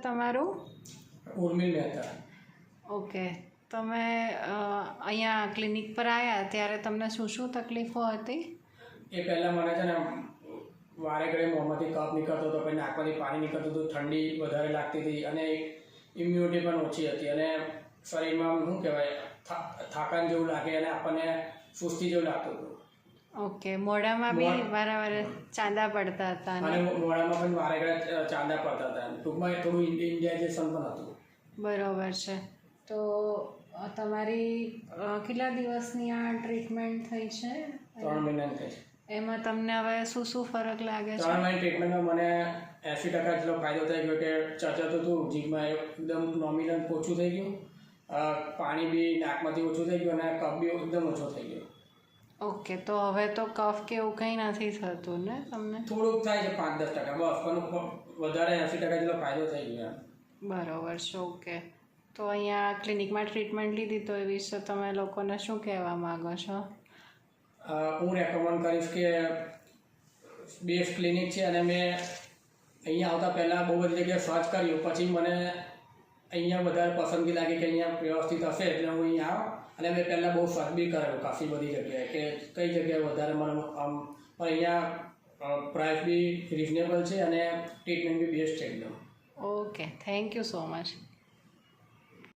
તમારું? ઉર્મિલ મહેતા. ઓકે, તમે અહીંયા ક્લિનિક પર આવ્યા ત્યારે તમને શું શું તકલીફો હતી? એ પહેલાં મને છે ને વારે ઘડે મોંમાંથી કફ નીકળતો હતો, પછી નાકમાંથી પાણી નીકળતું હતું, ઠંડી વધારે લાગતી હતી અને ઇમ્યુનિટી પણ ઓછી હતી અને શરીરમાં શું કહેવાય થાકાન જેવું લાગે અને આપણને સુસ્તી જેવું લાગતું હતું. ઓકે, મોઢામાં બી વારે ચાંદા પડતા હતા અને મોઢામાં પણ વારે ઘડે ચાંદા પડતા હતા. ટૂંકમાં થોડું ઇન્ડિયાઇઝેશન પણ હતું. બરોબર છે. તો તમારી કેટલા દિવસની આ ટ્રીટમેન્ટ થઈ છે? 3 મહિનાની થઈ છે. એમાં તમને હવે શું શું ફરક લાગે છે? 3 મહિનાની ટ્રીટમેન્ટમાં મને 80% જેટલો ફાયદો થઈ ગયો કે ચચતું હતું જીભમાં એકદમ નોમિનલ ઓછું થઈ ગયું, પાણી બી નાકમાંથી ઓછું થઈ ગયું અને કફ બી એકદમ ઓછો થઈ ગયો. ઓકે, તો હવે તો કફ કે એવું કંઈ નથી થતું ને તમને? થોડુંક થાય છે 5-10%, બસ, પણ વધારે 80% જેટલો ફાયદો થઈ ગયો. બરાબર છે. ઓકે, તો અહીંયા ક્લિનિકમાં ટ્રીટમેન્ટ લીધી તો એ વિશે તમે લોકોને શું કહેવા માગો છો? હું રેકમેન્ડ કરીશ કે બેસ્ટ ક્લિનિક છે અને મેં અહીંયા આવતા પહેલાં બહુ બધી જગ્યાએ સર્ચ કર્યું, પછી મને અહીંયા વધારે પસંદગી લાગી કે અહીંયા વ્યવસ્થિત હશે એટલે હું અહીંયા આવું. અને મેં પહેલાં બહુ સર્ચ બી કરેલું કાફી બધી જગ્યાએ કે કઈ જગ્યાએ વધારે મને પણ અહીંયા પ્રાઇસ બી રિઝનેબલ છે અને ટ્રીટમેન્ટ બી બેસ્ટ છે એકદમ. Okay, thank you so much.